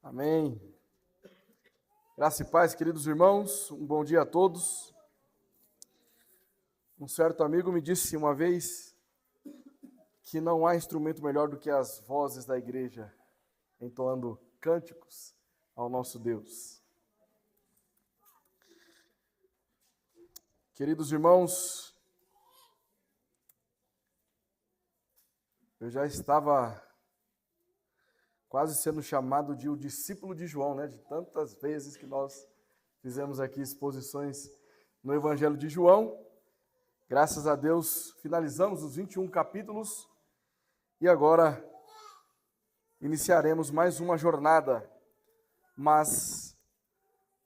Amém. Graça e paz, queridos irmãos, um bom dia a todos. Um certo amigo me disse uma vez que não há instrumento melhor do que as vozes da igreja entoando cânticos ao nosso Deus. Queridos irmãos, eu já estava quase sendo chamado de o discípulo de João, né? De tantas vezes que nós fizemos aqui exposições no Evangelho de João. Graças a Deus, finalizamos os 21 capítulos e agora iniciaremos mais uma jornada. Mas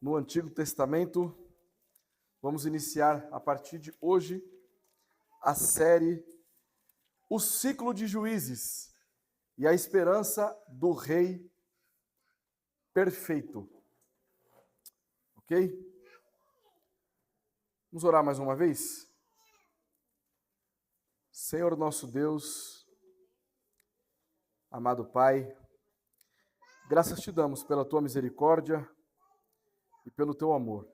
no Antigo Testamento, vamos iniciar a partir de hoje a série O Ciclo de Juízes e a Esperança do Rei Perfeito. Ok? Vamos orar mais uma vez? Senhor nosso Deus, amado Pai, graças te damos pela tua misericórdia e pelo teu amor.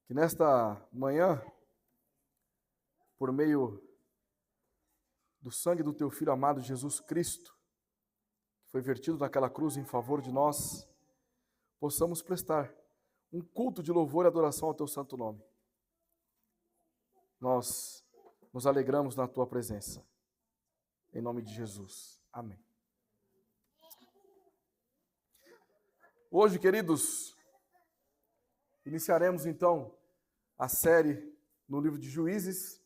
Que nesta manhã, por meio do sangue do teu Filho amado Jesus Cristo, que foi vertido naquela cruz em favor de nós, possamos prestar um culto de louvor e adoração ao teu santo nome. Nós nos alegramos na tua presença. Em nome de Jesus. Amém. Hoje, queridos, iniciaremos então a série no livro de Juízes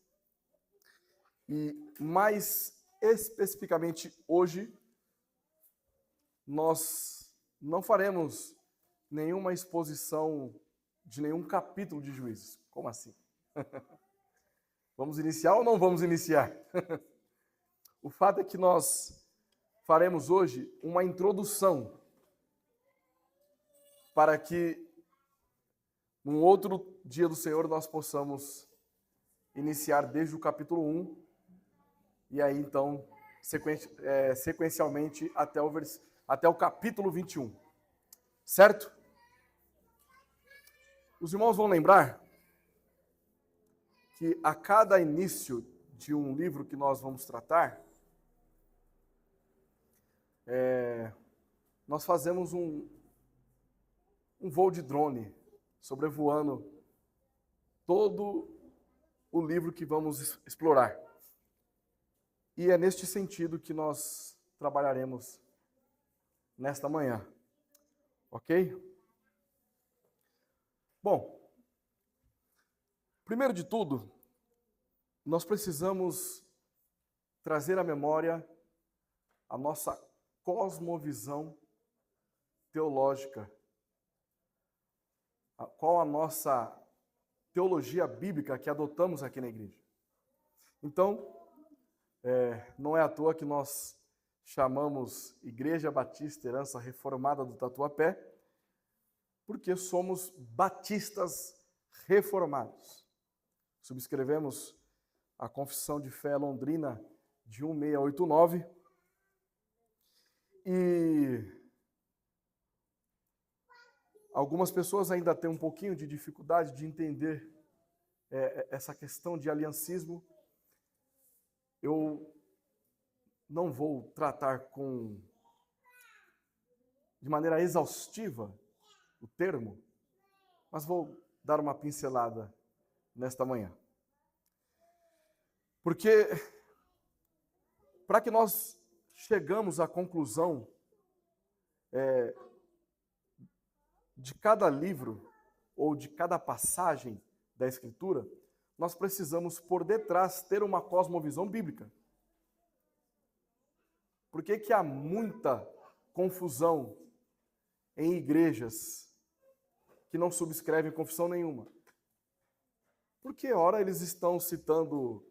e mais especificamente hoje nós não faremos nenhuma exposição de nenhum capítulo de Juízes. Como assim? Vamos iniciar ou não vamos iniciar? O fato é que nós faremos hoje uma introdução para que num outro dia do Senhor nós possamos iniciar desde o capítulo 1 e aí então sequencialmente até o capítulo 21. Certo? Os irmãos vão lembrar que a cada início de um livro que nós vamos tratar, nós fazemos um voo de drone, sobrevoando todo o livro que vamos explorar. E é neste sentido que nós trabalharemos nesta manhã. Ok? Bom, primeiro de tudo, nós precisamos trazer à memória a nossa cosmovisão teológica. Qual a nossa teologia bíblica que adotamos aqui na igreja. Então, não é à toa que nós chamamos Igreja Batista Herança Reformada do Tatuapé, porque somos batistas reformados. Subscrevemos a Confissão de Fé Londrina de 1689 e algumas pessoas ainda têm um pouquinho de dificuldade de entender essa questão de aliancismo. Eu não vou tratar de maneira exaustiva o termo, mas vou dar uma pincelada nesta manhã. Porque para que nós chegamos à conclusão de cada livro ou de cada passagem da Escritura, nós precisamos, por detrás, ter uma cosmovisão bíblica. Por que há muita confusão em igrejas que não subscrevem confissão nenhuma? Porque, ora, eles estão citando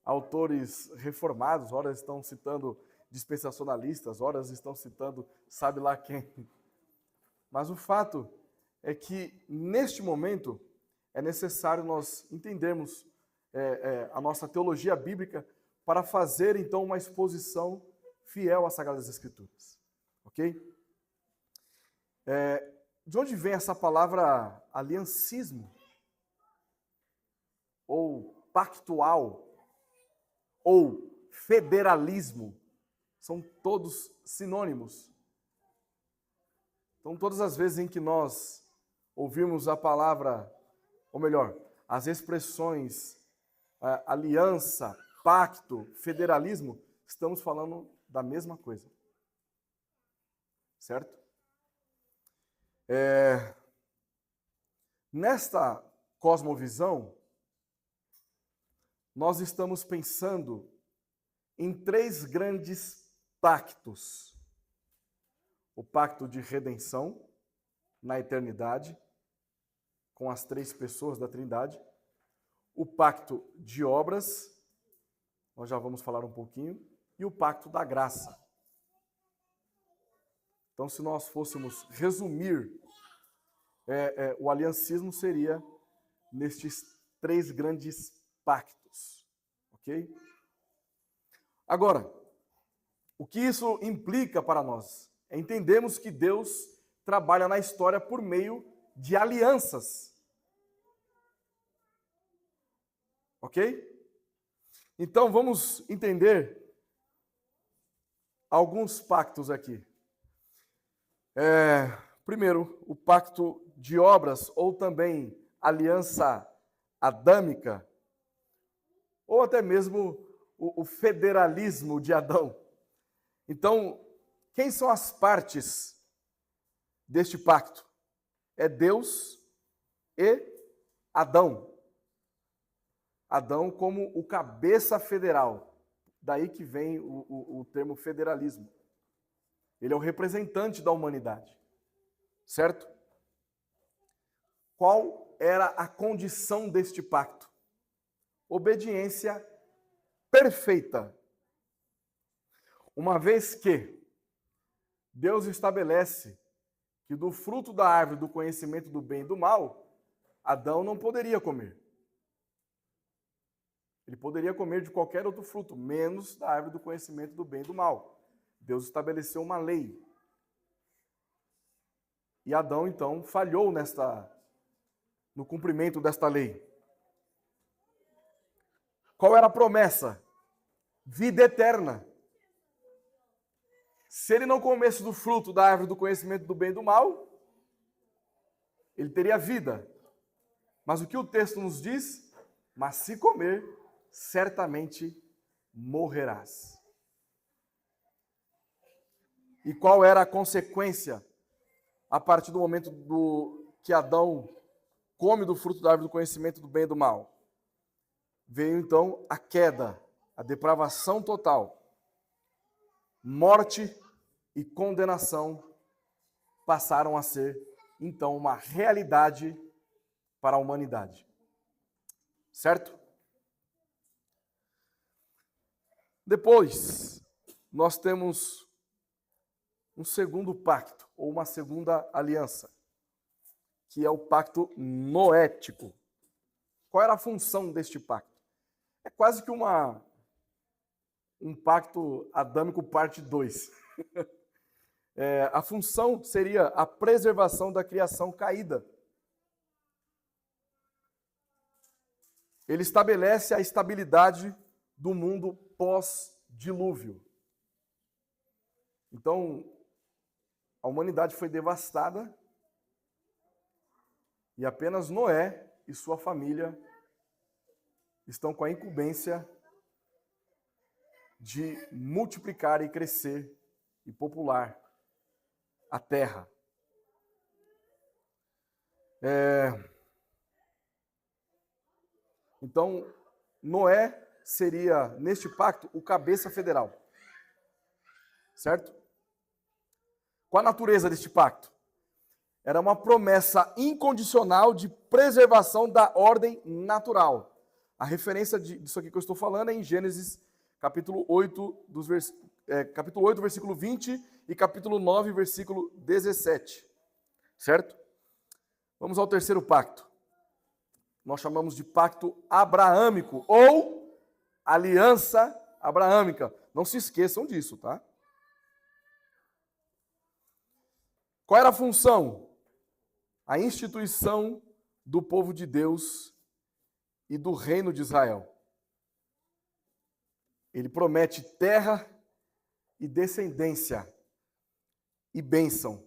autores reformados, ora estão citando dispensacionalistas, ora estão citando sabe lá quem. Mas o fato é que, neste momento, é necessário nós entendermos a nossa teologia bíblica para fazer, então, uma exposição fiel às Sagradas Escrituras. Ok? De onde vem essa palavra aliancismo? Ou pactual? Ou federalismo? São todos sinônimos. Então, todas as vezes em que nós ouvimos a palavra, ou melhor, as expressões aliança, pacto, federalismo, estamos falando da mesma coisa. Certo? Nesta cosmovisão, nós estamos pensando em 3 grandes pactos. O pacto de redenção na eternidade, com as 3 pessoas da Trindade. O pacto de obras, nós já vamos falar um pouquinho. E o pacto da graça. Então, se nós fôssemos resumir, o aliancismo seria nestes 3 grandes pactos. Ok? Agora, o que isso implica para nós? Entendemos que Deus trabalha na história por meio de alianças. Ok? Então, vamos entender alguns pactos aqui. Primeiro, o pacto de obras, ou também aliança adâmica, ou até mesmo o federalismo de Adão. Então, quem são as partes deste pacto? É Deus e Adão. Adão como o cabeça federal. Daí que vem o termo federalismo. Ele é o representante da humanidade. Certo? Qual era a condição deste pacto? Obediência perfeita. Uma vez que Deus estabelece que do fruto da árvore do conhecimento do bem e do mal, Adão não poderia comer. Ele poderia comer de qualquer outro fruto, menos da árvore do conhecimento do bem e do mal. Deus estabeleceu uma lei. E Adão, então, falhou no cumprimento desta lei. Qual era a promessa? Vida eterna. Se ele não comesse do fruto da árvore do conhecimento do bem e do mal, ele teria vida. Mas o que o texto nos diz? Mas se comer, certamente morrerás. E qual era a consequência a partir do momento que Adão come do fruto da árvore do conhecimento do bem e do mal? Veio então a queda, a depravação total. Morte e condenação passaram a ser, então, uma realidade para a humanidade. Certo? Depois, nós temos um segundo pacto, ou uma segunda aliança, que é o pacto noético. Qual era a função deste pacto? É quase que um pacto adâmico parte 2. A função seria a preservação da criação caída. Ele estabelece a estabilidade do mundo pós-dilúvio. Então, a humanidade foi devastada e apenas Noé e sua família estão com a incumbência de multiplicar e crescer e popular a terra. Então, Noé seria, neste pacto, o cabeça federal. Certo? Qual a natureza deste pacto? Era uma promessa incondicional de preservação da ordem natural. A referência disso aqui que eu estou falando é em Gênesis capítulo 8, versículo 20 e capítulo 9, versículo 17. Certo? Vamos ao terceiro pacto. Nós chamamos de pacto abraâmico ou aliança abraâmica. Não se esqueçam disso, tá? Qual era a função? A instituição do povo de Deus e do reino de Israel. Ele promete terra e descendência e bênção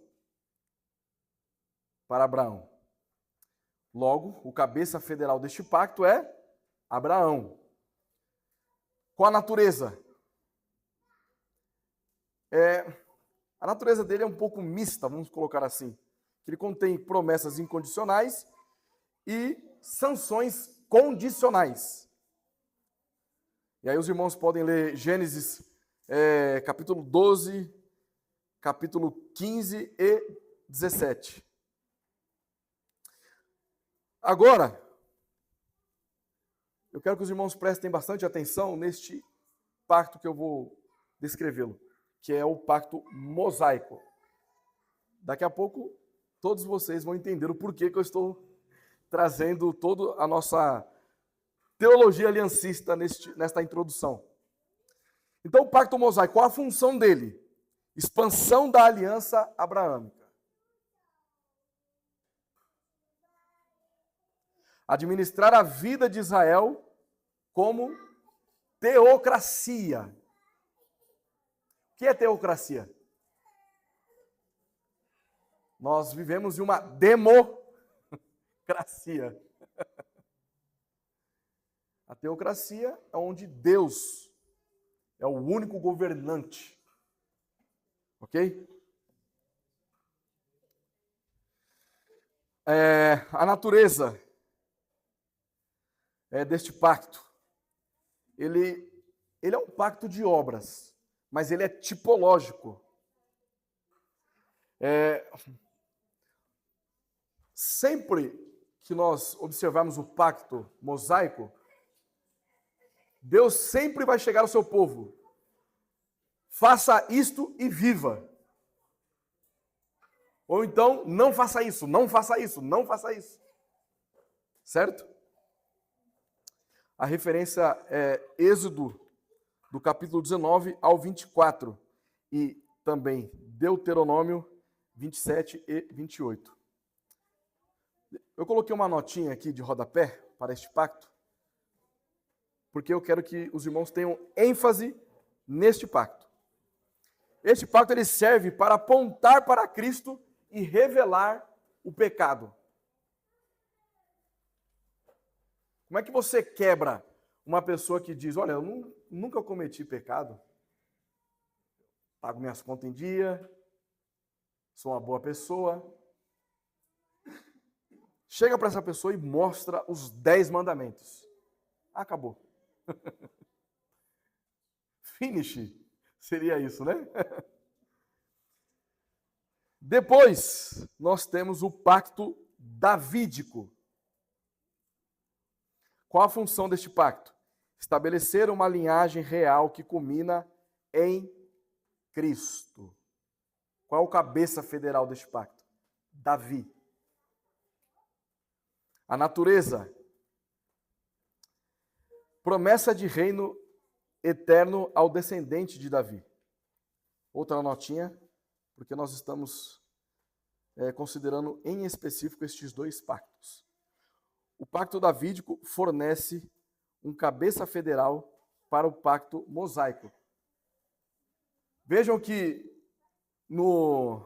para Abraão. Logo, o cabeça federal deste pacto é Abraão. Qual a natureza? A natureza dele é um pouco mista, vamos colocar assim. Ele contém promessas incondicionais e sanções condicionais. E aí os irmãos podem ler Gênesis capítulo 12, capítulo 15 e 17. Agora, eu quero que os irmãos prestem bastante atenção neste pacto que eu vou descrevê-lo, que é o pacto mosaico. Daqui a pouco, todos vocês vão entender o porquê que eu estou trazendo toda a nossa teologia aliancista nesta introdução. Então, o pacto mosaico, qual a função dele? Expansão da aliança abraâmica. Administrar a vida de Israel como teocracia. O que é teocracia? Nós vivemos em uma democracia. A teocracia é onde Deus é o único governante. Ok? A natureza deste pacto, ele é um pacto de obras, mas ele é tipológico. Sempre que nós observarmos o pacto mosaico, Deus sempre vai chegar ao seu povo. Faça isto e viva. Ou então, não faça isso, não faça isso, não faça isso. Certo? A referência é Êxodo, do capítulo 19 ao 24. E também Deuteronômio 27 e 28. Eu coloquei uma notinha aqui de rodapé para este pacto, porque eu quero que os irmãos tenham ênfase neste pacto. Este pacto ele serve para apontar para Cristo e revelar o pecado. Como é que você quebra uma pessoa que diz, olha, eu nunca cometi pecado, pago minhas contas em dia, sou uma boa pessoa. Chega para essa pessoa e mostra os 10 mandamentos. Acabou. Finish seria isso, né? Depois, nós temos o pacto davídico. Qual a função deste pacto? Estabelecer uma linhagem real que culmina em Cristo. Qual é o cabeça federal deste pacto? Davi. A natureza. Promessa de reino eterno ao descendente de Davi. Outra notinha, porque nós estamos considerando em específico estes dois pactos. O pacto davídico fornece um cabeça federal para o pacto mosaico. Vejam que no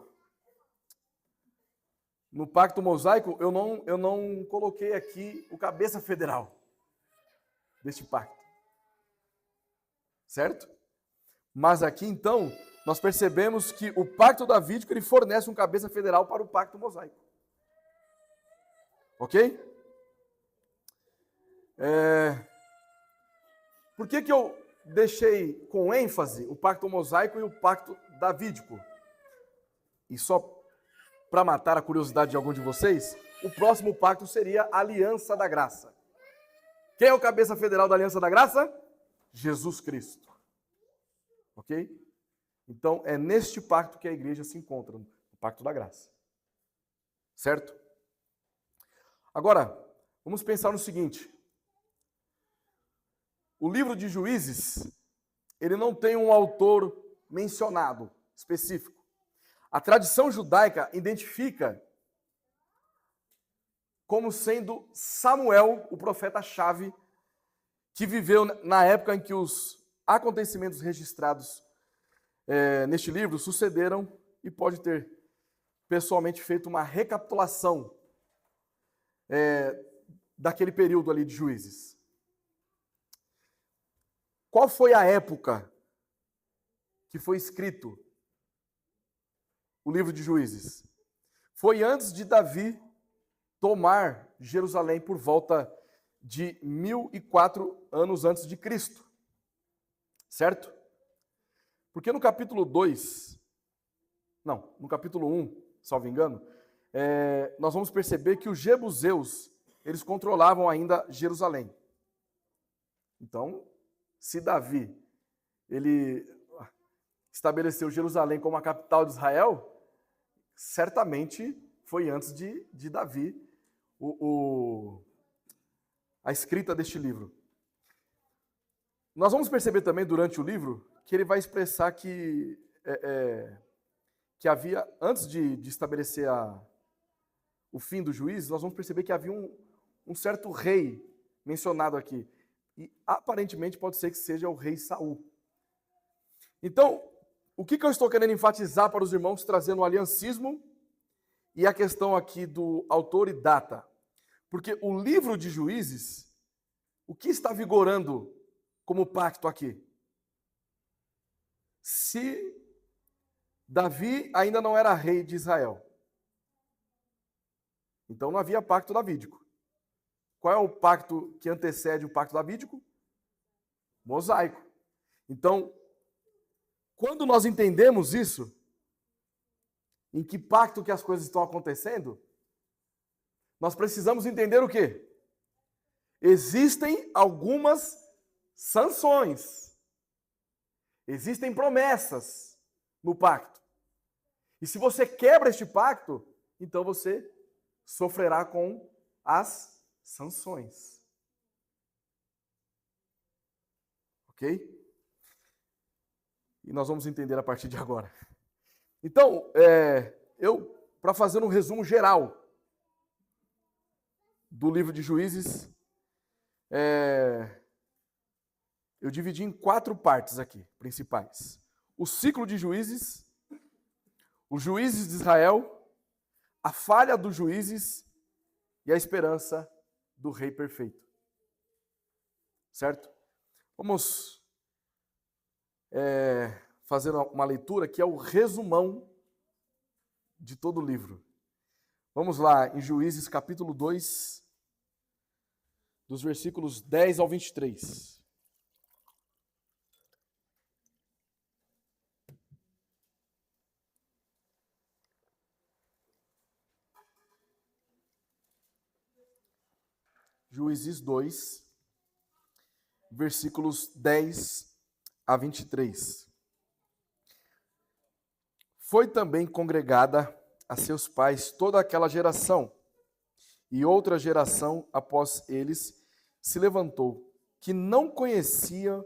pacto mosaico eu não coloquei aqui o cabeça federal deste pacto. Certo? Mas aqui então nós percebemos que o pacto davídico ele fornece um cabeça federal para o pacto mosaico. Ok? Por que eu deixei com ênfase o pacto mosaico e o pacto davídico? E só para matar a curiosidade de algum de vocês, o próximo pacto seria a Aliança da Graça. Quem é o cabeça federal da Aliança da Graça? Jesus Cristo. Ok? Então, é neste pacto que a igreja se encontra, no pacto da graça. Certo? Agora, vamos pensar no seguinte. O livro de Juízes, ele não tem um autor mencionado, específico. A tradição judaica identifica como sendo Samuel, o profeta-chave, que viveu na época em que os acontecimentos registrados neste livro sucederam e pode ter pessoalmente feito uma recapitulação daquele período ali de Juízes. Qual foi a época que foi escrito o livro de Juízes? Foi antes de Davi tomar Jerusalém por volta de 1004 anos antes de Cristo. Certo? Porque no capítulo 2, não, no capítulo 1, salvo engano, nós vamos perceber que os jebuseus, eles controlavam ainda Jerusalém. Então, se Davi, ele estabeleceu Jerusalém como a capital de Israel, certamente foi antes de Davi a escrita deste livro. Nós vamos perceber também durante o livro que ele vai expressar que havia, antes de estabelecer o fim do juízo, nós vamos perceber que havia um certo rei mencionado aqui. E aparentemente pode ser que seja o rei Saul. Então, o que eu estou querendo enfatizar para os irmãos, trazendo o aliancismo e a questão aqui do autor e data? Porque o livro de Juízes, o que está vigorando como pacto aqui? Se Davi ainda não era rei de Israel, então não havia pacto davídico. Qual é o pacto que antecede o pacto davídico? Mosaico. Então, quando nós entendemos isso, em que pacto que as coisas estão acontecendo, nós precisamos entender o quê? Existem algumas sanções. Existem promessas no pacto. E se você quebra este pacto, então você sofrerá com as sanções. Ok? E nós vamos entender a partir de agora. Então, para fazer um resumo geral do livro de Juízes, eu dividi em 4 partes aqui, principais. O ciclo de Juízes, os juízes de Israel, a falha dos juízes e a esperança do rei perfeito. Certo? Vamos fazer uma leitura que é o resumão de todo o livro. Vamos lá, em Juízes capítulo 2, dos versículos 10 ao 23. Juízes 2, versículos 10 a 23. Foi também congregada a seus pais toda aquela geração, e outra geração após eles se levantou, que não conhecia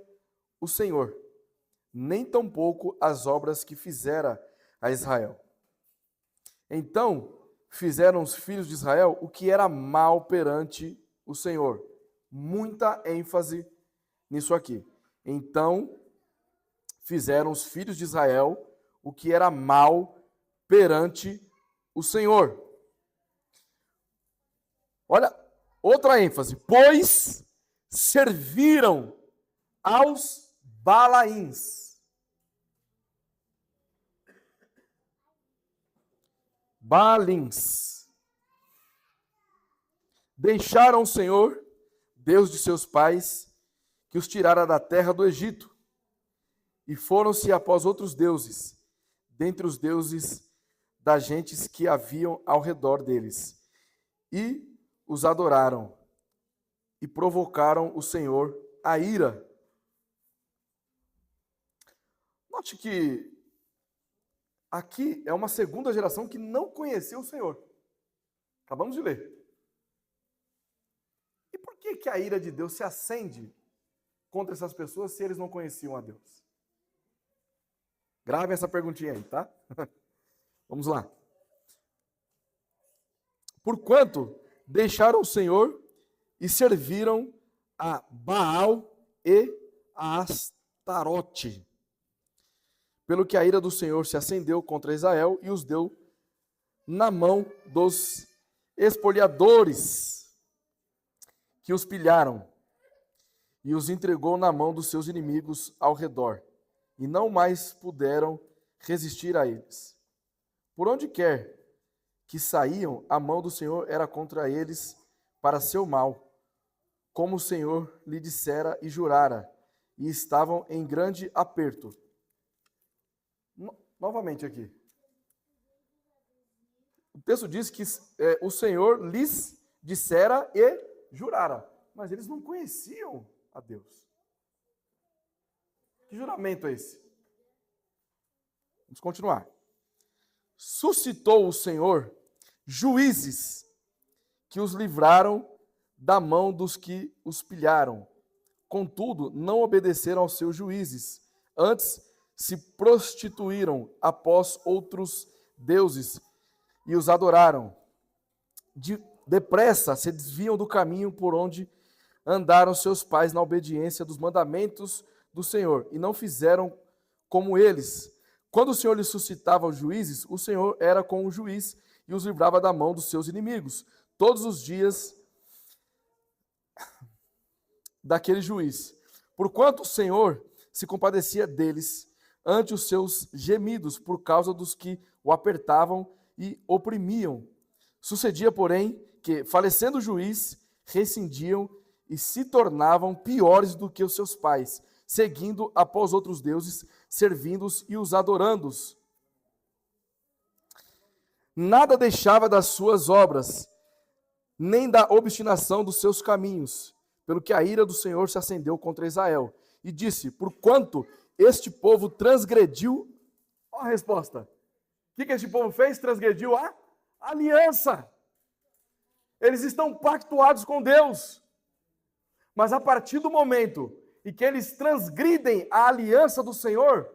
o Senhor, nem tampouco as obras que fizera a Israel. Então fizeram os filhos de Israel o que era mal perante o Senhor. Muita ênfase nisso aqui. Então fizeram os filhos de Israel o que era mal perante o Senhor. Olha, outra ênfase. Pois serviram aos Balaíns. Baalins. Deixaram o Senhor, Deus de seus pais, que os tirara da terra do Egito, e foram-se após outros deuses, dentre os deuses das gentes que haviam ao redor deles, e os adoraram, e provocaram o Senhor a ira. Note que aqui é uma segunda geração que não conheceu o Senhor. Acabamos de ler. E por que a ira de Deus se acende contra essas pessoas se eles não conheciam a Deus? Grave essa perguntinha aí, tá? Vamos lá. Porquanto deixaram o Senhor e serviram a Baal e a Astarote. Pelo que a ira do Senhor se acendeu contra Israel e os deu na mão dos espoliadores que os pilharam e os entregou na mão dos seus inimigos ao redor, e não mais puderam resistir a eles. Por onde quer que saíam, a mão do Senhor era contra eles para seu mal, como o Senhor lhe dissera e jurara, e estavam em grande aperto. Novamente aqui. O texto diz que o Senhor lhes dissera e jurara, mas eles não conheciam a Deus. Que juramento é esse? Vamos continuar. Suscitou o Senhor juízes que os livraram da mão dos que os pilharam. Contudo, não obedeceram aos seus juízes, antes se prostituíram após outros deuses e os adoraram. Depressa se desviam do caminho por onde andaram seus pais na obediência dos mandamentos do Senhor, e não fizeram como eles. Quando o Senhor lhes suscitava os juízes, o Senhor era com o juiz e os livrava da mão dos seus inimigos, todos os dias daquele juiz. Porquanto o Senhor se compadecia deles ante os seus gemidos, por causa dos que o apertavam e oprimiam. Sucedia, porém, que, falecendo o juiz, rescindiam e se tornavam piores do que os seus pais, seguindo após outros deuses, servindo-os e os adorando-os. Nada deixava das suas obras, nem da obstinação dos seus caminhos, pelo que a ira do Senhor se acendeu contra Israel. E disse, porquanto este povo transgrediu, olha a resposta. O que este povo fez? Transgrediu a aliança. Eles estão pactuados com Deus. Mas a partir do momento em que eles transgridem a aliança do Senhor,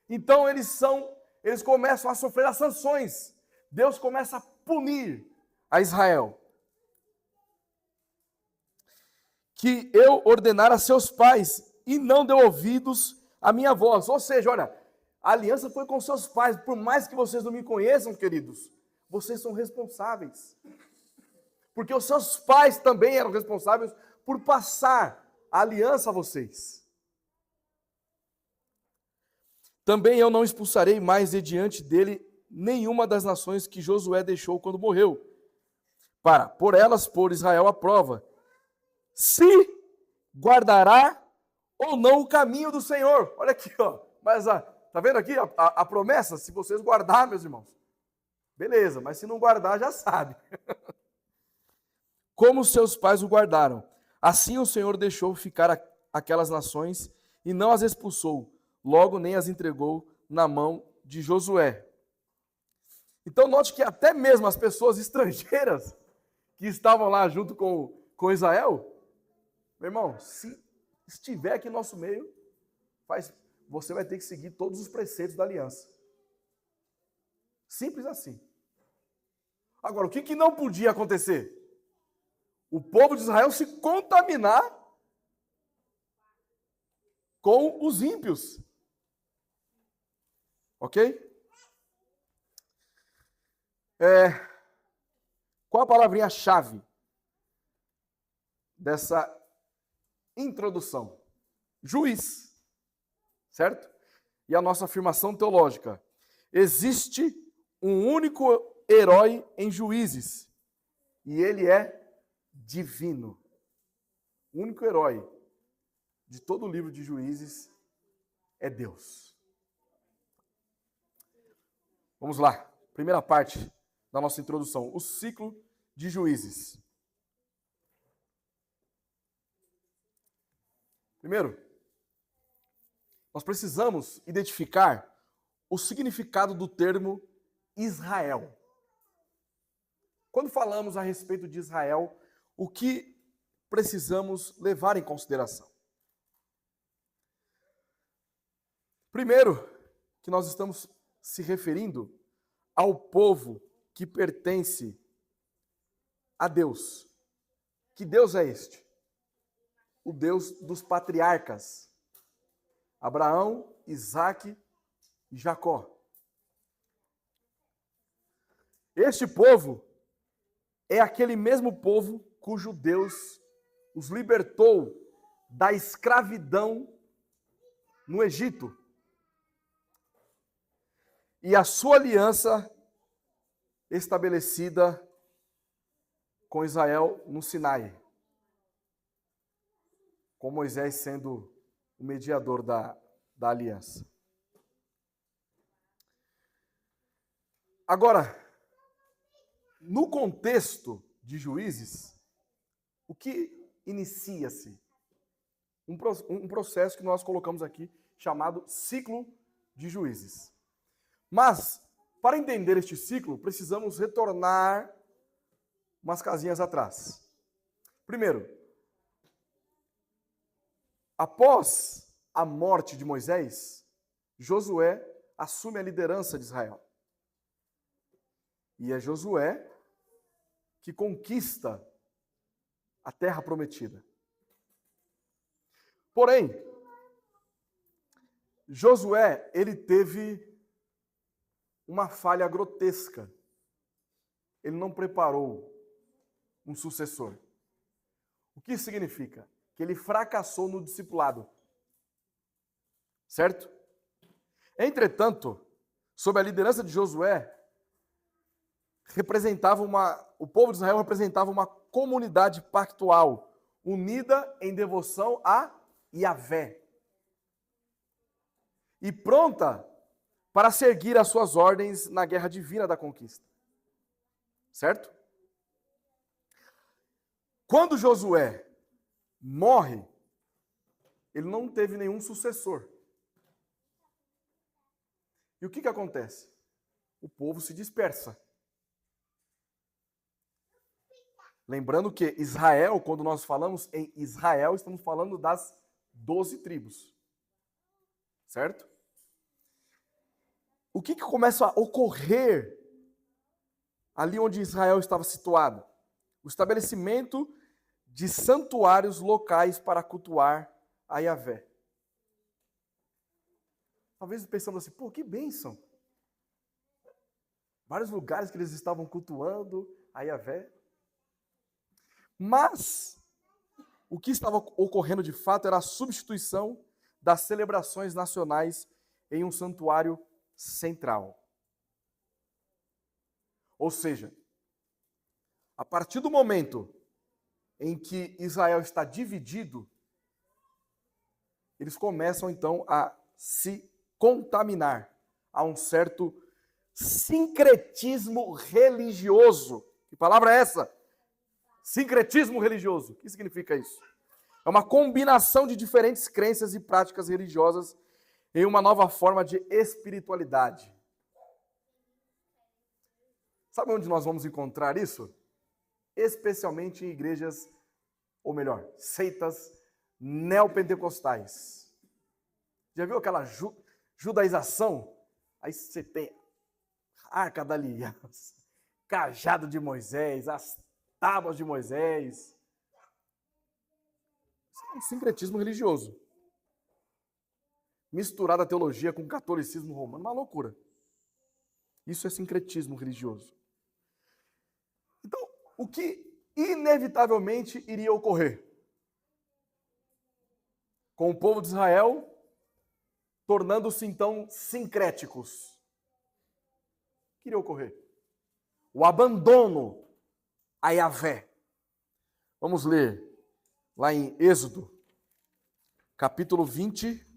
então eles começam a sofrer as sanções. Deus começa a punir a Israel. Que eu ordenara a seus pais e não deu ouvidos à minha voz. Ou seja, olha, a aliança foi com seus pais. Por mais que vocês não me conheçam, queridos, vocês são responsáveis. Porque os seus pais também eram responsáveis por passar a aliança a vocês. Também eu não expulsarei mais de diante dele nenhuma das nações que Josué deixou quando morreu, para por elas pôr Israel à prova, se guardará ou não o caminho do Senhor. Olha aqui, ó. Mas tá vendo aqui a promessa? Se vocês guardar, meus irmãos, beleza, mas se não guardar, já sabe. Como seus pais o guardaram, assim o Senhor deixou ficar aquelas nações e não as expulsou, logo nem as entregou na mão de Josué. Então note que até mesmo as pessoas estrangeiras que estavam lá junto com Israel, meu irmão, se estiver aqui no nosso meio, você vai ter que seguir todos os preceitos da aliança. Simples assim. Agora, o que não podia acontecer? O povo de Israel se contaminar com os ímpios. Ok? Qual a palavrinha-chave dessa introdução? Juiz. Certo? E a nossa afirmação teológica. Existe um único herói em Juízes. E ele é divino. O único herói de todo o livro de Juízes é Deus. Vamos lá. Primeira parte da nossa introdução. O ciclo de Juízes. Primeiro, nós precisamos identificar o significado do termo Israel. Quando falamos a respeito de Israel, o que precisamos levar em consideração? Primeiro, que nós estamos se referindo ao povo que pertence a Deus. Que Deus é este? O Deus dos patriarcas. Abraão, Isaque e Jacó. Este povo é aquele mesmo povo cujo Deus os libertou da escravidão no Egito. E a sua aliança estabelecida com Israel no Sinai, com Moisés sendo o mediador da aliança. Agora, no contexto de Juízes, o que inicia-se? Um processo que nós colocamos aqui, chamado ciclo de Juízes. Mas, para entender este ciclo, precisamos retornar umas casinhas atrás. Primeiro, após a morte de Moisés, Josué assume a liderança de Israel. E é Josué que conquista a terra prometida. Porém, Josué, ele teve uma falha grotesca. Ele não preparou um sucessor. O que isso significa? Que ele fracassou no discipulado. Certo? Entretanto, sob a liderança de Josué, o povo de Israel representava uma comunidade pactual, unida em devoção a Yahvé. E pronta para seguir as suas ordens na guerra divina da conquista. Certo? Quando Josué morre, ele não teve nenhum sucessor. E o que acontece? O povo se dispersa. Lembrando que Israel, quando nós falamos em Israel, estamos falando das 12 tribos. Certo? O que começa a ocorrer ali onde Israel estava situado? O estabelecimento de santuários locais para cultuar a Yahvé. Talvez pensando assim, pô, que bênção. Vários lugares que eles estavam cultuando a Yahvé. Mas o que estava ocorrendo de fato era a substituição das celebrações nacionais em um santuário central. Ou seja, a partir do momento em que Israel está dividido, eles começam então a se contaminar a um certo sincretismo religioso. Que palavra é essa? Sincretismo religioso. O que significa isso? É uma combinação de diferentes crenças e práticas religiosas em uma nova forma de espiritualidade. Sabe onde nós vamos encontrar isso? Especialmente em igrejas, ou melhor, seitas neopentecostais. Já viu aquela judaização? Aí você tem a Arca da Aliança, cajado de Moisés, as tábuas de Moisés. Isso é um sincretismo religioso. Misturada a teologia com o catolicismo romano, uma loucura. Isso é sincretismo religioso. Então, o que inevitavelmente iria ocorrer? Com o povo de Israel tornando-se então sincréticos. O que iria ocorrer? O abandono a Yahvé. Vamos ler lá em Êxodo, capítulo 20,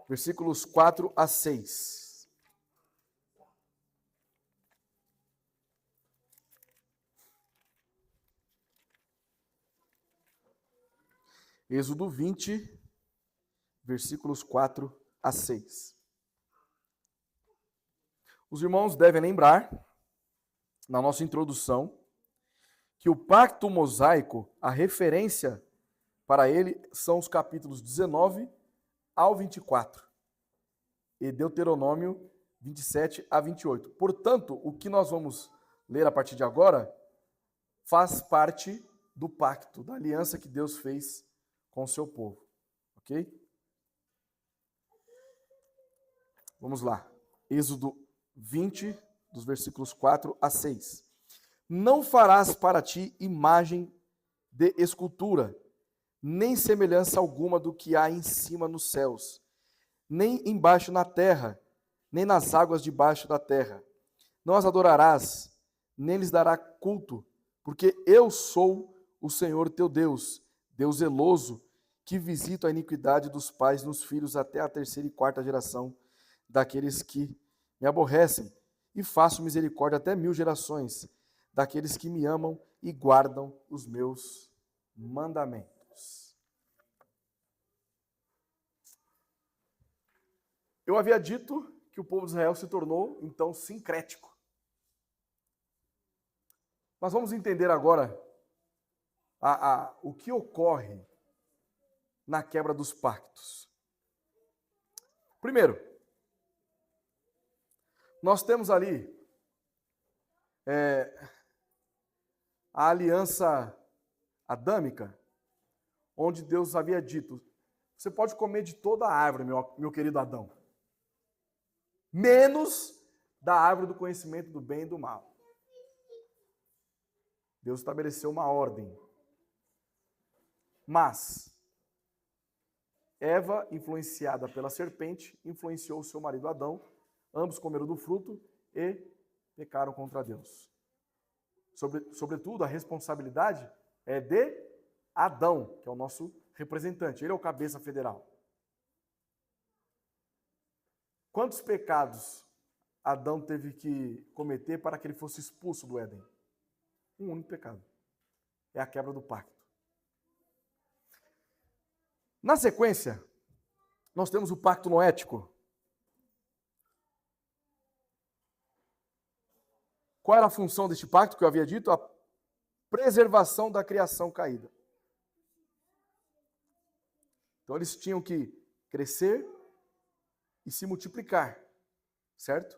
versículos 4 a 6. Êxodo 20, versículos 4 a 6. Os irmãos devem lembrar, na nossa introdução, que o pacto mosaico, a referência para ele são os capítulos 19 ao 24 e Deuteronômio 27 a 28. Portanto, o que nós vamos ler a partir de agora faz parte do pacto, da aliança que Deus fez com o seu povo. Ok? Vamos lá. Êxodo 20, dos versículos 4 a 6. Não farás para ti imagem de escultura, nem semelhança alguma do que há em cima nos céus, nem embaixo na terra, nem nas águas debaixo da terra. Não as adorarás, nem lhes dará culto, porque eu sou o Senhor teu Deus, Deus zeloso, que visito a iniquidade dos pais nos filhos até a terceira e quarta geração daqueles que me aborrecem, e faço misericórdia até 1000 gerações daqueles que me amam e guardam os meus mandamentos. Eu havia dito que o povo de Israel se tornou, então, sincrético. Mas vamos entender agora o que ocorre na quebra dos pactos. Primeiro, nós temos ali a aliança adâmica, onde Deus havia dito: você pode comer de toda a árvore, meu querido Adão, menos da árvore do conhecimento do bem e do mal. Deus estabeleceu uma ordem. Mas Eva, influenciada pela serpente, influenciou o seu marido Adão. Ambos comeram do fruto e pecaram contra Deus. Sobretudo, a responsabilidade é de Adão, que é o nosso representante. Ele é o cabeça federal. Quantos pecados Adão teve que cometer para que ele fosse expulso do Éden? Um único pecado. É a quebra do pacto. Na sequência, nós temos o pacto noético. Qual era a função deste pacto que eu havia dito? A preservação da criação caída. Então eles tinham que crescer e se multiplicar, certo?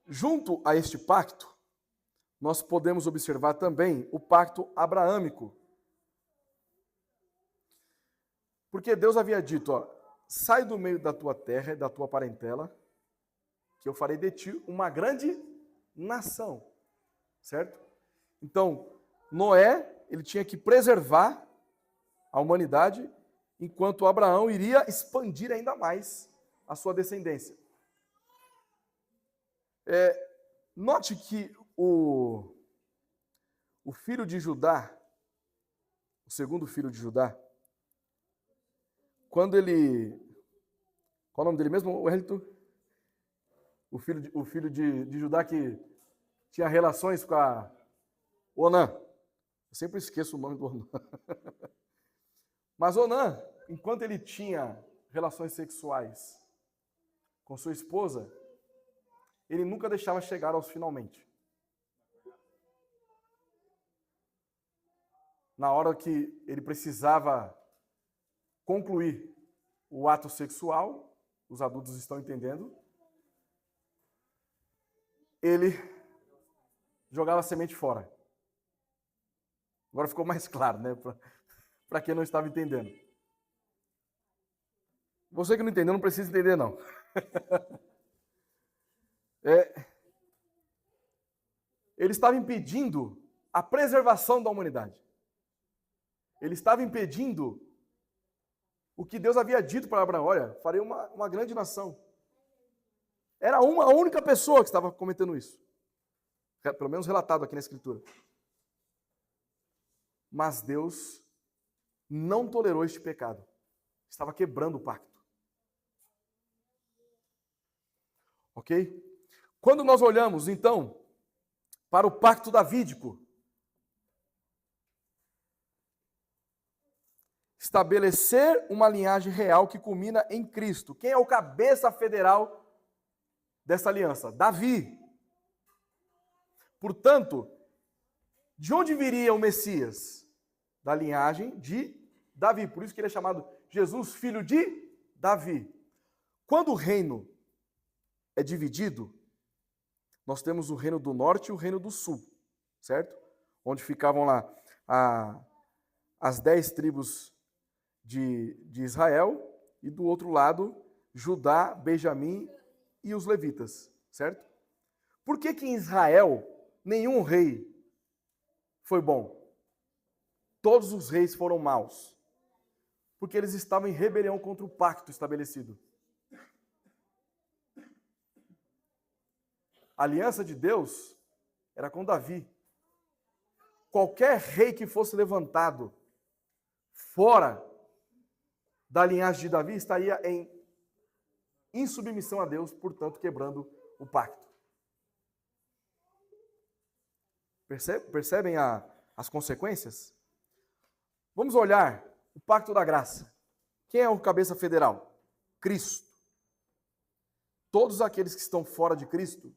Junto a este pacto, nós podemos observar também o pacto abraâmico. Porque Deus havia dito, sai do meio da tua terra e da tua parentela, que eu farei de ti uma grande nação, certo? Então, Noé, ele tinha que preservar a humanidade, enquanto Abraão iria expandir ainda mais a sua descendência. Note que o filho de Judá, o segundo filho de Judá, quando ele... Qual o nome dele mesmo, Wellington? O filho de Judá que tinha relações com a Onã. Eu sempre esqueço o nome do Onã. Mas Onã, enquanto ele tinha relações sexuais com sua esposa, ele nunca deixava chegar aos finalmente. Na hora que ele precisava concluir o ato sexual, os adultos estão entendendo, ele jogava a semente fora. Agora ficou mais claro, né? Para quem não estava entendendo. Você que não entendeu, não precisa entender, não. Ele estava impedindo a preservação da humanidade. Ele estava impedindo o que Deus havia dito para Abraão: olha, farei uma grande nação. Era uma única pessoa que estava cometendo isso. Pelo menos relatado aqui na Escritura. Mas Deus não tolerou este pecado. Estava quebrando o pacto. Ok? Quando nós olhamos, então, para o pacto davídico, estabelecer uma linhagem real que culmina em Cristo. Quem é o cabeça federal dessa aliança? Davi. Portanto, de onde viria o Messias? da linhagem de Davi. Por isso que ele é chamado Jesus, filho de Davi. Quando o reino é dividido, nós temos o reino do norte e o reino do sul, certo? Onde ficavam lá as 10 tribos de Israel, e do outro lado, Judá, Benjamim e os levitas, certo? Por que que em Israel nenhum rei foi bom? Todos os reis foram maus. Porque eles estavam em rebelião contra o pacto estabelecido. A aliança de Deus era com Davi. Qualquer rei que fosse levantado fora da linhagem de Davi estaria em insubmissão a Deus, portanto, quebrando o pacto. Percebem as consequências? Vamos olhar o pacto da graça. Quem é o cabeça federal? Cristo. Todos aqueles que estão fora de Cristo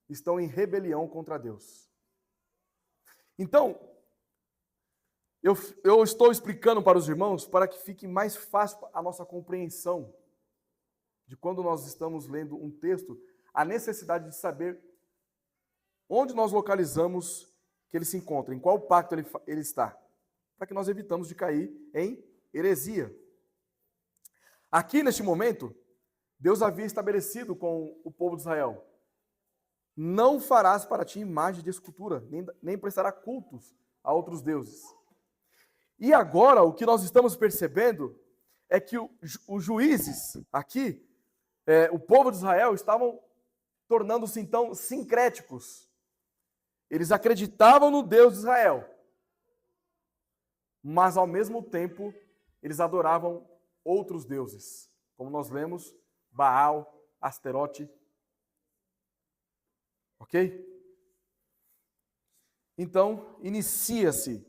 estão em rebelião contra Deus. Então, eu estou explicando para os irmãos para que fique mais fácil a nossa compreensão de quando nós estamos lendo um texto, a necessidade de saber onde nós localizamos que ele se encontra, em qual pacto ele está, para que nós evitamos de cair em heresia. Aqui, neste momento, Deus havia estabelecido com o povo de Israel: não farás para ti imagem de escultura, nem prestará cultos a outros deuses. E agora, o que nós estamos percebendo é que os juízes aqui, o povo de Israel, estavam tornando-se então sincréticos. Eles acreditavam no Deus de Israel, mas ao mesmo tempo eles adoravam outros deuses, como nós lemos, Baal, Asterote. Ok? Então, inicia-se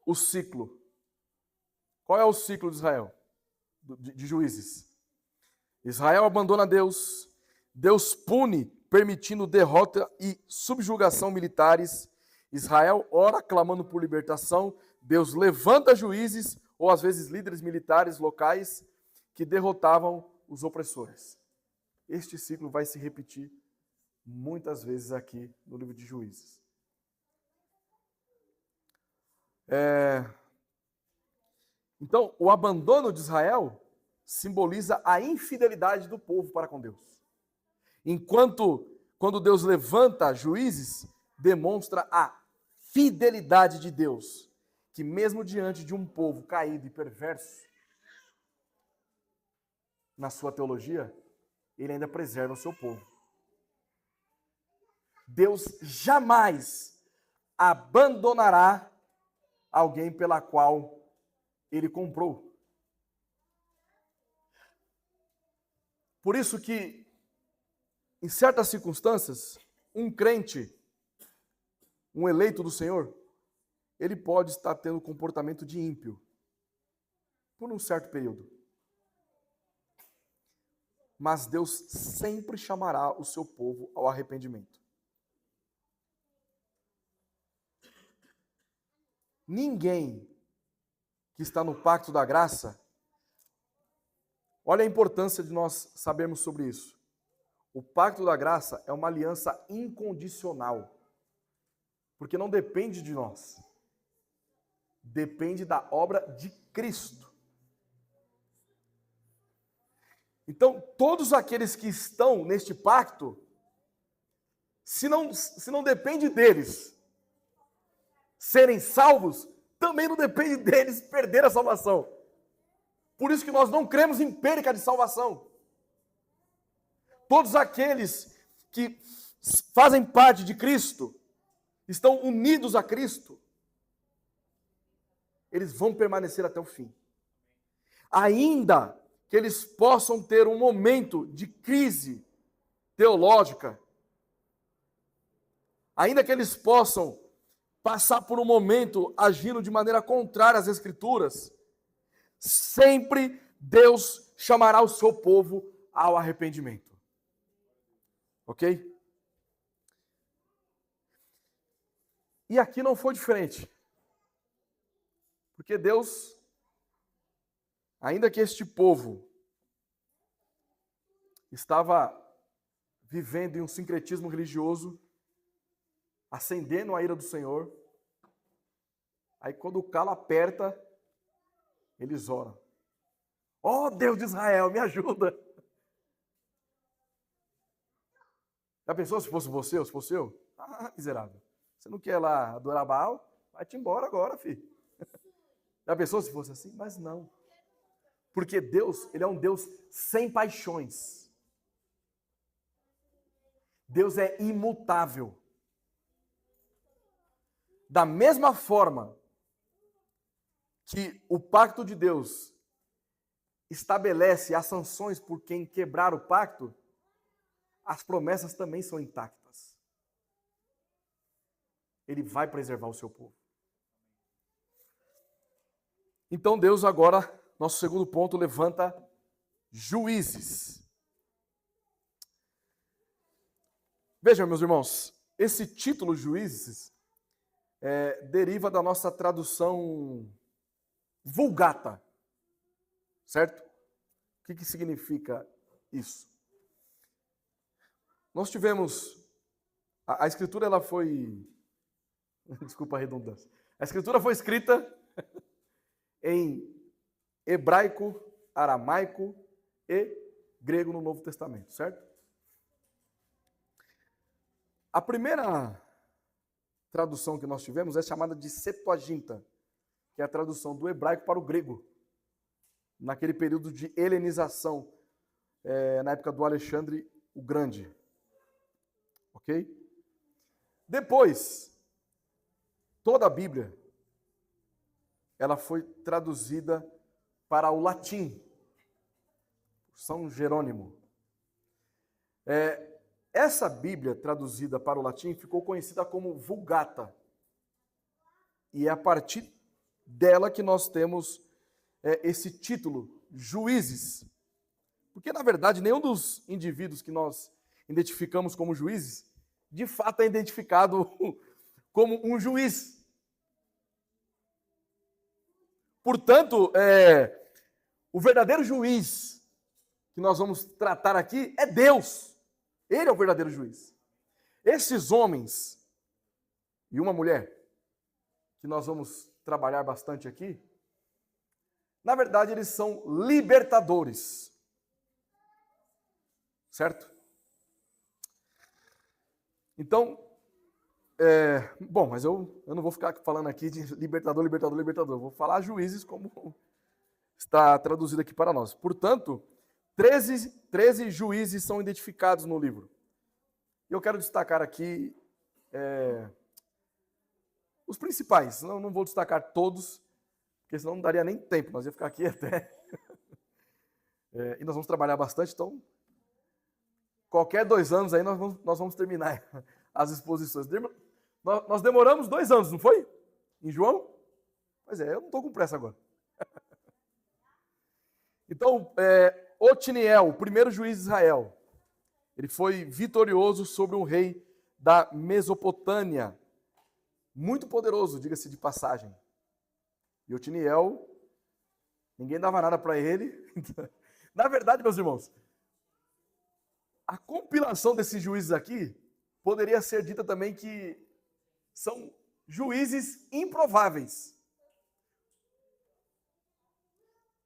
o ciclo. Qual é o ciclo de Israel? De juízes. Israel abandona Deus, Deus pune, permitindo derrota e subjugação militares. Israel ora clamando por libertação, Deus levanta juízes, ou às vezes líderes militares locais, que derrotavam os opressores. Este ciclo vai se repetir muitas vezes aqui no livro de Juízes. Então, o abandono de Israel simboliza a infidelidade do povo para com Deus. Enquanto, quando Deus levanta juízes, demonstra a fidelidade de Deus, que mesmo diante de um povo caído e perverso, na sua teologia, ele ainda preserva o seu povo. Deus jamais abandonará alguém pela qual ele comprou. Por isso que, em certas circunstâncias, um crente, um eleito do Senhor, ele pode estar tendo comportamento de ímpio por um certo período. Mas Deus sempre chamará o seu povo ao arrependimento. Ninguém que está no pacto da graça, olha a importância de nós sabermos sobre isso. O pacto da graça é uma aliança incondicional, porque não depende de nós, depende da obra de Cristo. Então, todos aqueles que estão neste pacto, se não depende deles serem salvos, também não depende deles perder a salvação. Por isso que nós não cremos em perca de salvação. Todos aqueles que fazem parte de Cristo, estão unidos a Cristo, eles vão permanecer até o fim. Ainda que eles possam ter um momento de crise teológica, ainda que eles possam passar por um momento agindo de maneira contrária às Escrituras, sempre Deus chamará o seu povo ao arrependimento. Ok? E aqui não foi diferente. Porque Deus, ainda que este povo estava vivendo em um sincretismo religioso, acendendo a ira do Senhor, aí quando o calo aperta, eles oram. Ó Deus de Israel, me ajuda! Já pensou se fosse você ou se fosse eu? Ah, miserável. Você não quer lá adorar Baal? Vai-te embora agora, filho. Já pensou se fosse assim? Mas não. Porque Deus, Ele é um Deus sem paixões. Deus é imutável. Da mesma forma que o pacto de Deus estabelece as sanções por quem quebrar o pacto, as promessas também são intactas. Ele vai preservar o seu povo. Então Deus agora, nosso segundo ponto, levanta juízes. Vejam, meus irmãos, esse título juízes deriva da nossa tradução Vulgata, certo? O que significa isso? Nós tivemos, a escritura ela foi, desculpa a redundância, a escritura foi escrita em hebraico, aramaico e grego no Novo Testamento, certo? A primeira tradução que nós tivemos é chamada de Septuaginta, que é a tradução do hebraico para o grego, naquele período de helenização, na época do Alexandre o Grande. Ok? Depois, toda a Bíblia, ela foi traduzida para o latim, São Jerônimo. Essa Bíblia traduzida para o latim ficou conhecida como Vulgata. E é a partir dela que nós temos esse título, juízes. Porque, na verdade, nenhum dos indivíduos que nós identificamos como juízes, de fato é identificado como um juiz. Portanto, o verdadeiro juiz que nós vamos tratar aqui é Deus. Ele é o verdadeiro juiz. Esses homens e uma mulher, que nós vamos trabalhar bastante aqui, na verdade eles são libertadores. Certo? Então, bom, mas eu não vou ficar falando aqui de libertador. Eu vou falar juízes como está traduzido aqui para nós. Portanto, 13 juízes são identificados no livro. E eu quero destacar aqui os principais. Não vou destacar todos, porque senão não daria nem tempo. Nós ia ficar aqui até... e nós vamos trabalhar bastante, então... Qualquer 2 anos aí nós vamos terminar as exposições. Nós demoramos 2 anos, não foi? Em João? Pois é, eu não estou com pressa agora. Então, Otiniel, o primeiro juiz de Israel, ele foi vitorioso sobre um rei da Mesopotâmia, muito poderoso, diga-se de passagem. E Otiniel, ninguém dava nada para ele. Na verdade, meus irmãos, a compilação desses juízes aqui poderia ser dita também que são juízes improváveis.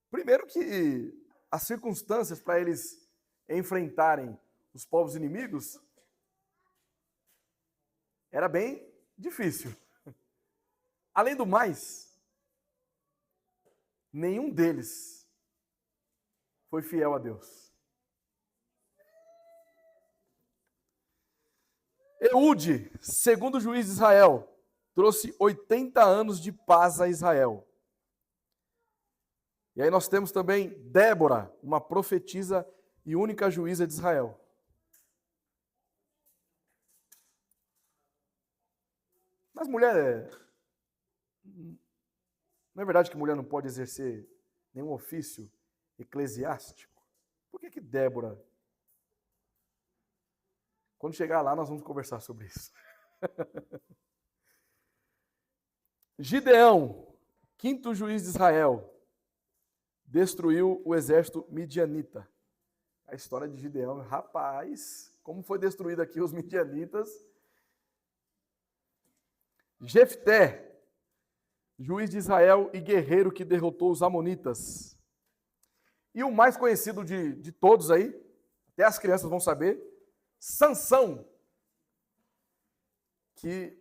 Primeiro que as circunstâncias para eles enfrentarem os povos inimigos era bem difícil. Além do mais, nenhum deles foi fiel a Deus. Eude, segundo juiz de Israel, trouxe 80 anos de paz a Israel. E aí nós temos também Débora, uma profetisa e única juíza de Israel. Mas mulher, não é verdade que mulher não pode exercer nenhum ofício eclesiástico? Por que Débora? Quando chegar lá, nós vamos conversar sobre isso. Gideão, Quinto juiz de Israel destruiu o exército midianita. A história de Gideão, rapaz, como foi destruído aqui os midianitas. Jefté, juiz de Israel e guerreiro que derrotou os amonitas. E o mais conhecido de todos aí, até as crianças vão saber, Sansão, que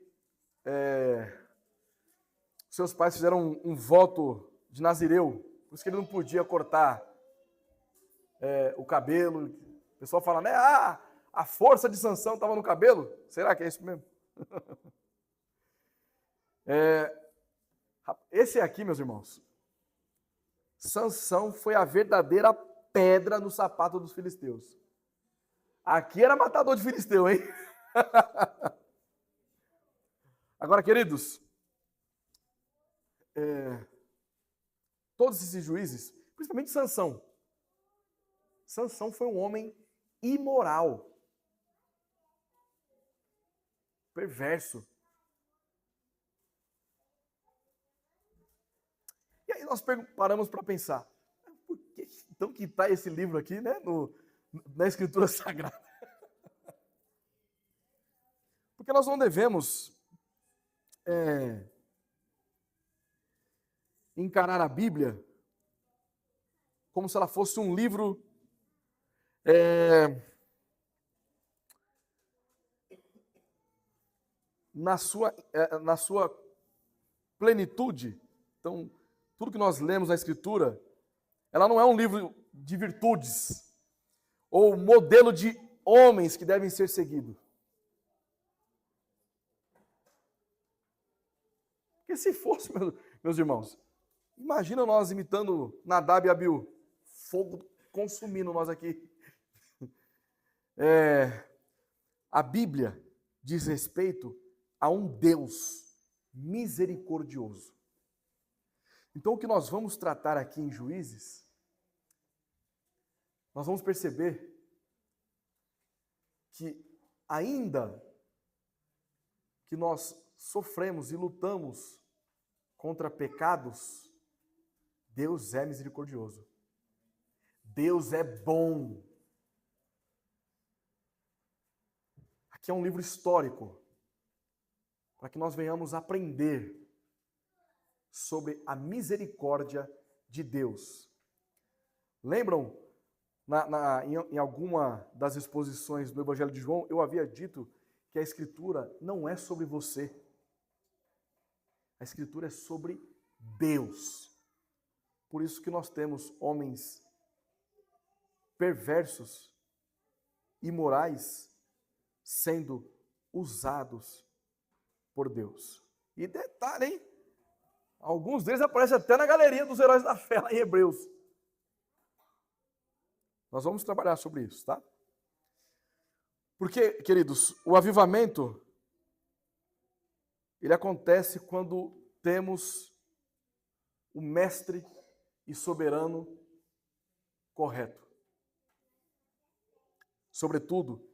seus pais fizeram um voto de nazireu, por isso que ele não podia cortar o cabelo. O pessoal fala, né? Ah, a força de Sansão estava no cabelo. Será que é isso mesmo? Esse aqui, meus irmãos, Sansão foi a verdadeira pedra no sapato dos filisteus. Aqui era matador de filisteu, hein? Agora, queridos, todos esses juízes, principalmente Sansão foi um homem imoral, perverso. E aí nós paramos para pensar, por que então que está esse livro aqui, né, na Escritura Sagrada? Porque nós não devemos encarar a Bíblia como se ela fosse um livro na sua plenitude. Então, tudo que nós lemos na Escritura, ela não é um livro de virtudes ou modelo de homens que devem ser seguidos. Porque se fosse, meus irmãos, imagina nós imitando Nadab e Abiú, fogo consumindo nós aqui. A Bíblia diz respeito a um Deus misericordioso. Então, o que nós vamos tratar aqui em Juízes, nós vamos perceber que ainda que nós sofremos e lutamos contra pecados, Deus é misericordioso. Deus é bom. Aqui é um livro histórico, para que nós venhamos aprender sobre a misericórdia de Deus. Lembram, em alguma das exposições do Evangelho de João, eu havia dito que a Escritura não é sobre você. A Escritura é sobre Deus. Por isso que nós temos homens perversos, imorais, sendo usados por Deus. E detalhe, hein? Alguns deles aparecem até na galeria dos heróis da fé, lá em Hebreus. Nós vamos trabalhar sobre isso, tá? Porque, queridos, o avivamento, ele acontece quando temos o mestre e soberano correto. Sobretudo,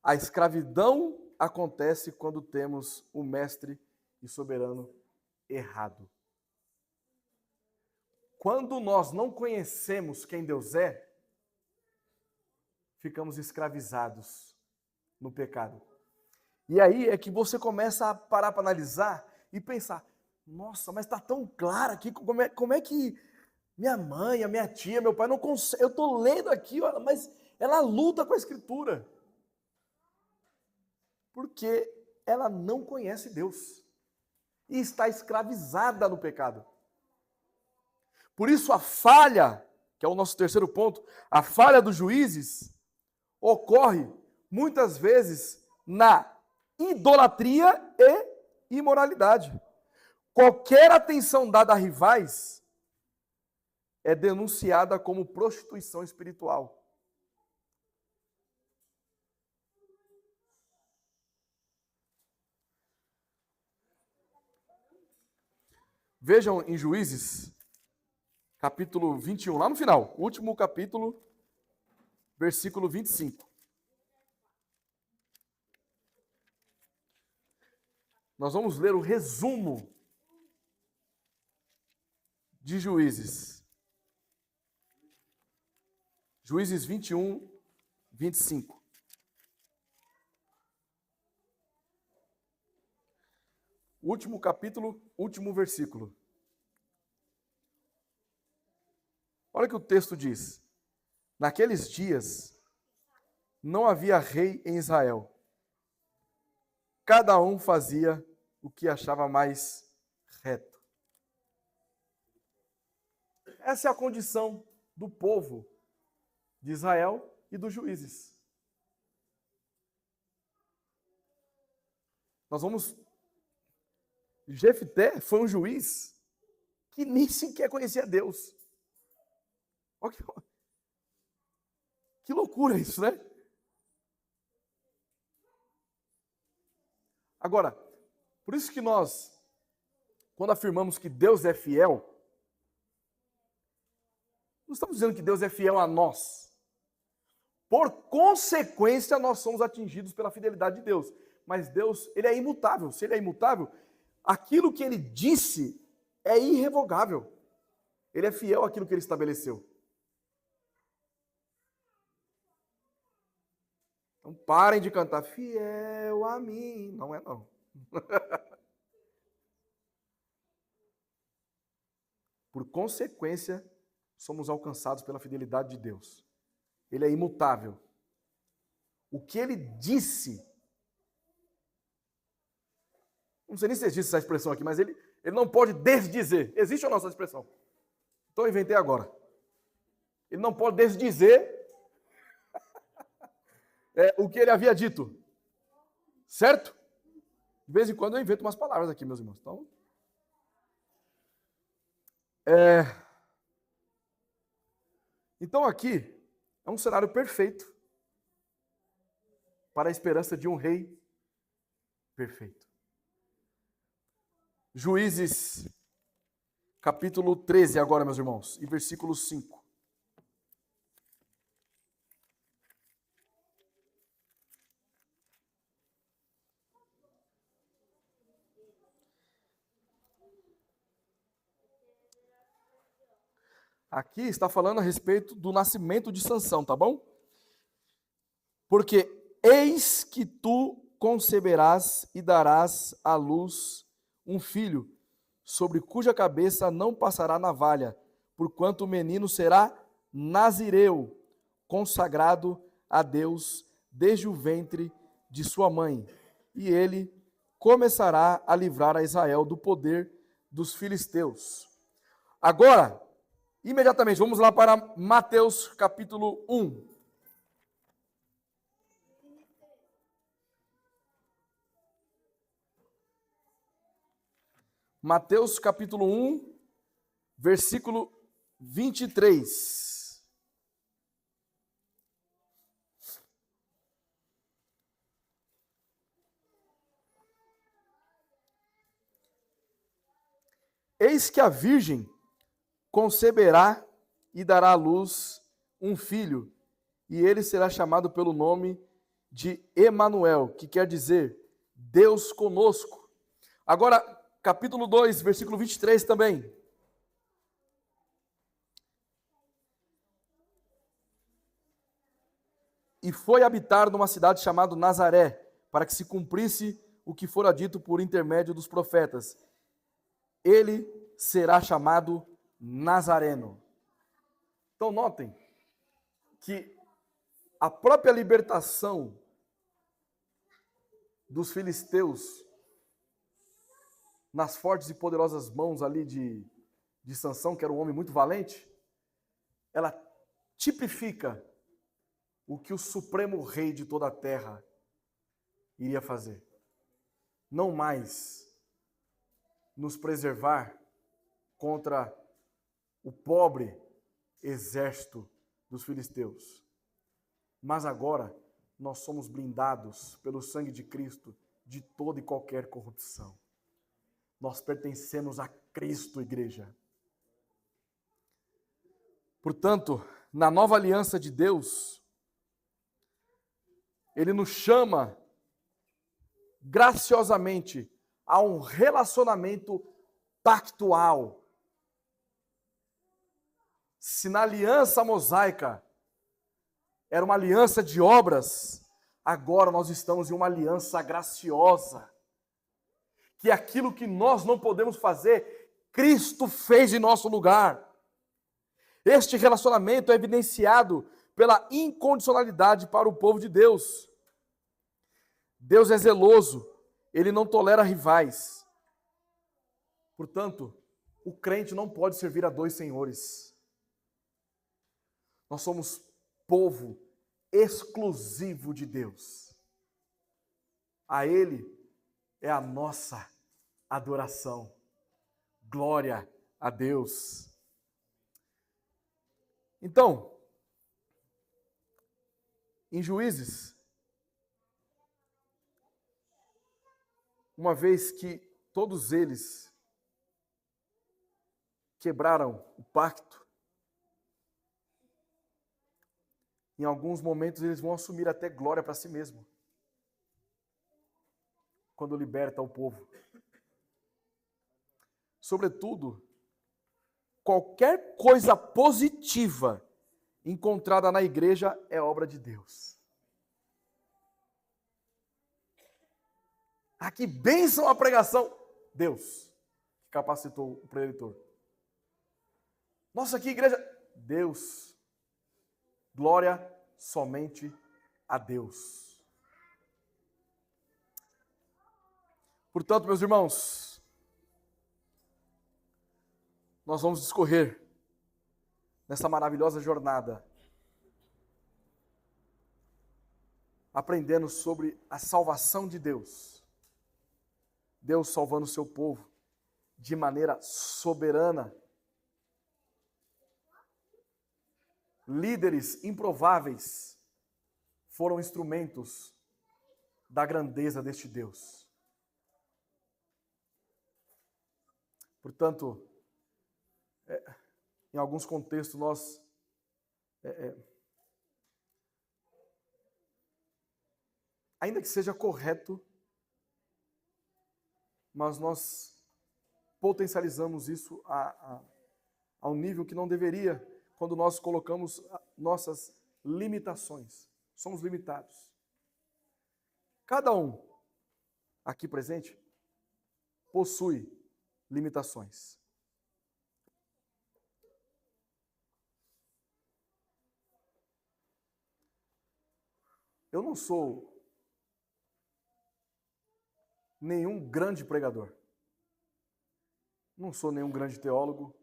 a escravidão acontece quando temos o mestre e soberano errado. Quando nós não conhecemos quem Deus é, ficamos escravizados no pecado. E aí é que você começa a parar para analisar e pensar, nossa, mas está tão claro aqui, como é que minha mãe, a minha tia, meu pai não conseguem, eu estou lendo aqui, olha, mas ela luta com a Escritura. Porque ela não conhece Deus e está escravizada no pecado. Por isso a falha, que é o nosso terceiro ponto, a falha dos juízes ocorre muitas vezes na idolatria e imoralidade. Qualquer atenção dada a rivais é denunciada como prostituição espiritual. Vejam em Juízes, capítulo 21, lá no final, último capítulo, versículo 25. Nós vamos ler o resumo de Juízes. Juízes 21, 25. Último capítulo, último versículo. Olha o que o texto diz. Naqueles dias, não havia rei em Israel. Cada um fazia o que achava mais reto. Essa é a condição do povo de Israel e dos juízes. Nós vamos... Jefté foi um juiz que nem sequer conhecia Deus. Olha que loucura isso, né? Agora, por isso que nós, quando afirmamos que Deus é fiel, não estamos dizendo que Deus é fiel a nós. Por consequência, nós somos atingidos pela fidelidade de Deus. Mas Deus, ele é imutável. Se ele é imutável, aquilo que ele disse é irrevogável. Ele é fiel àquilo que ele estabeleceu. Então parem de cantar fiel a mim. Não é não. Por consequência, somos alcançados pela fidelidade de Deus. Ele é imutável. O que ele disse, não sei nem se existe essa expressão aqui, mas ele não pode desdizer. Existe ou não essa expressão? Então eu inventei agora. Ele não pode desdizer o que ele havia dito. Certo? De vez em quando eu invento umas palavras aqui, meus irmãos. Então aqui é um cenário perfeito para a esperança de um rei perfeito. Juízes, capítulo 13 agora, meus irmãos, e versículo 5. Aqui está falando a respeito do nascimento de Sansão, tá bom? Porque eis que tu conceberás e darás à luz um filho, sobre cuja cabeça não passará navalha, porquanto o menino será nazireu, consagrado a Deus desde o ventre de sua mãe. E ele começará a livrar a Israel do poder dos filisteus. Agora, imediatamente, vamos lá para Mateus capítulo 1. Mateus capítulo 1, versículo 23. Eis que a virgem conceberá e dará à luz um filho, e ele será chamado pelo nome de Emanuel, que quer dizer Deus conosco. Agora, capítulo 2, versículo 23 também. E foi habitar numa cidade chamada Nazaré, para que se cumprisse o que fora dito por intermédio dos profetas. Ele será chamado Nazareno. Então notem que a própria libertação dos filisteus nas fortes e poderosas mãos ali de Sansão, que era um homem muito valente, ela tipifica o que o supremo rei de toda a terra iria fazer. Não mais nos preservar contra o pobre exército dos filisteus. Mas agora nós somos blindados pelo sangue de Cristo de toda e qualquer corrupção. Nós pertencemos a Cristo, igreja. Portanto, na nova aliança de Deus, Ele nos chama graciosamente a um relacionamento pactual. Se na aliança mosaica era uma aliança de obras, agora nós estamos em uma aliança graciosa. Que aquilo que nós não podemos fazer, Cristo fez em nosso lugar. Este relacionamento é evidenciado pela incondicionalidade para o povo de Deus. Deus é zeloso, Ele não tolera rivais. Portanto, o crente não pode servir a dois senhores. Nós somos povo exclusivo de Deus. A Ele é a nossa adoração. Glória a Deus. Então, em Juízes, uma vez que todos eles quebraram o pacto, em alguns momentos eles vão assumir até glória para si mesmo, quando liberta o povo. Sobretudo, qualquer coisa positiva encontrada na igreja é obra de Deus. Ah, que bênção a pregação! Deus que capacitou o preletor. Nossa, que igreja! Deus. Glória somente a Deus. Portanto, meus irmãos, nós vamos discorrer nessa maravilhosa jornada, aprendendo sobre a salvação de Deus. Deus salvando o seu povo de maneira soberana. Líderes improváveis foram instrumentos da grandeza deste Deus. Portanto, em alguns contextos nós ainda que seja correto, mas nós potencializamos isso a um nível que não deveria, quando nós colocamos nossas limitações. Somos limitados. Cada um aqui presente possui limitações. Eu não sou nenhum grande pregador. Não sou nenhum grande teólogo.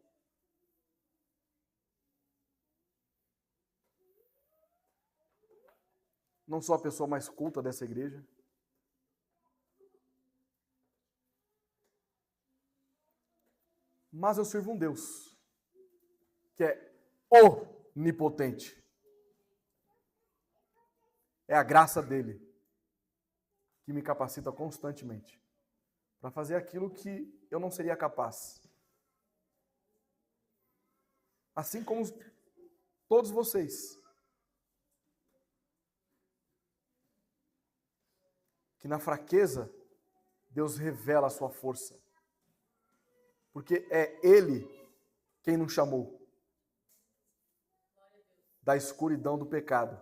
Não sou a pessoa mais culta dessa igreja. Mas eu sirvo um Deus que é onipotente. É a graça dele que me capacita constantemente para fazer aquilo que eu não seria capaz. Assim como todos vocês, que na fraqueza Deus revela a sua força. Porque é Ele quem nos chamou da escuridão do pecado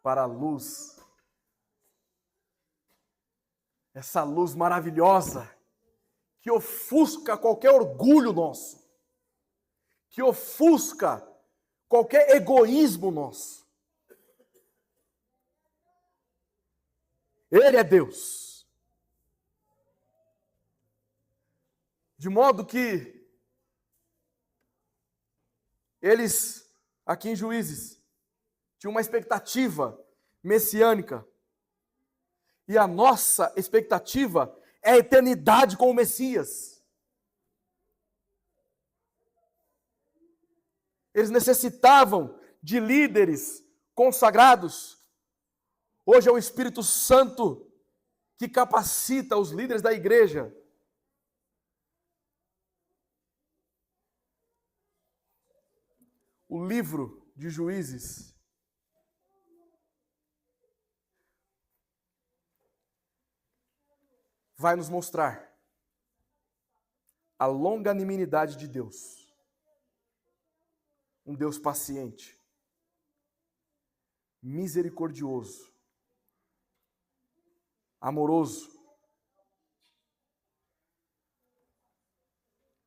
para a luz. Essa luz maravilhosa que ofusca qualquer orgulho nosso, que ofusca qualquer egoísmo nosso. Ele é Deus. De modo que eles, aqui em Juízes, tinham uma expectativa messiânica. E a nossa expectativa é a eternidade com o Messias. Eles necessitavam de líderes consagrados. Hoje é o Espírito Santo que capacita os líderes da igreja. O livro de Juízes vai nos mostrar a longanimidade de Deus um Deus paciente, misericordioso, amoroso,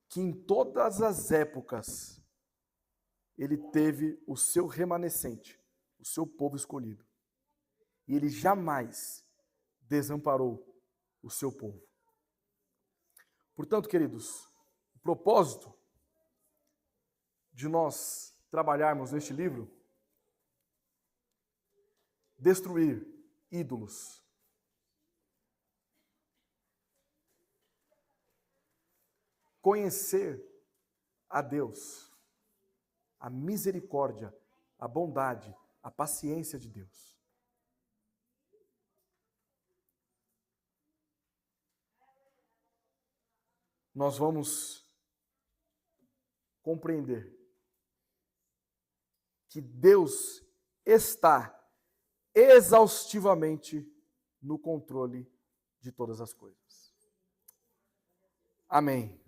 que em todas as épocas ele teve o seu remanescente, o seu povo escolhido. E ele jamais desamparou o seu povo. Portanto, queridos, o propósito de nós trabalharmos neste livro, destruir ídolos, conhecer a Deus, a misericórdia, a bondade, a paciência de Deus. Nós vamos compreender que Deus está exaustivamente no controle de todas as coisas. Amém.